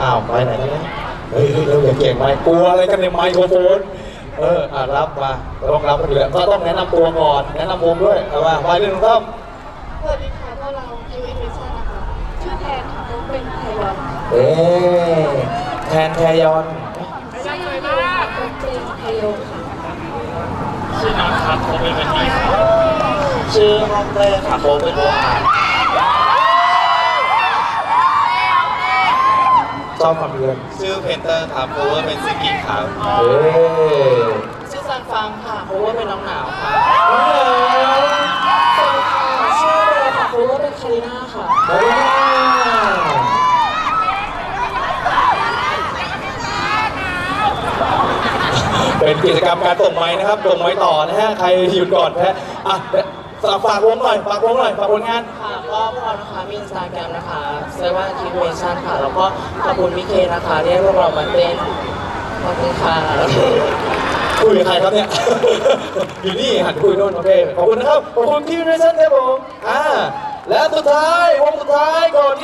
อ้าวไปไหนกันเนี่ยเฮ้ยเราอย่าเก่งไปกลัวอะไรกันในไมโครโฟนรับมาต้องรับกันอยู่แล้วก็ต้องแนะนำตัวก่อนแนะนำวงด้วยเอาว่าไปเรื่องครับ สวัสดีค่ะพวกเรา Innovation นะคะชื่อแทนค่ะผมเป็นไทยอน แทนแทยอน ชื่อยูค่ะผมเป็นไทยอนค่ะ ชื่อน้องครับโคเป็นวันนี้ครับชื่อฮ่องเต้ค่ะโคเป็นวงอาร์ต ชอบความเรียน ชื่อเพนเตอร์ครับโคเวอร์เป็นซิงกิ้งครับชื่อซันฟังค่ะโคเวอร์เป็นน้องหนาวค่ะ สวัสดีค่ะชื่อเบลค่ะผมว่าเป็นคาริน่าค่ะ เป็นกิจกรรมการส่งไม้นะครับส่งไม้ต่อนะฮะใครหยุดก่อนแพ้ฝากวงหน่อยฝากผลงาน ค่ะก็พวกเรานะคะมี Instagram นะคะเซเว่นคิดเวชั่นค่ะแล้วก็ขอบคุณมิเคนะคะที่ให้พวกเรามาเต้นขอบคุณค่ะ คุยกับใครครับเนี่ย อยู่นี่หันคุยโน่นโอเคขอบคุณนะครับขอบคุณที่เรชั่นครับผมและสุดท้ายวงสุดท้ายก่อนที่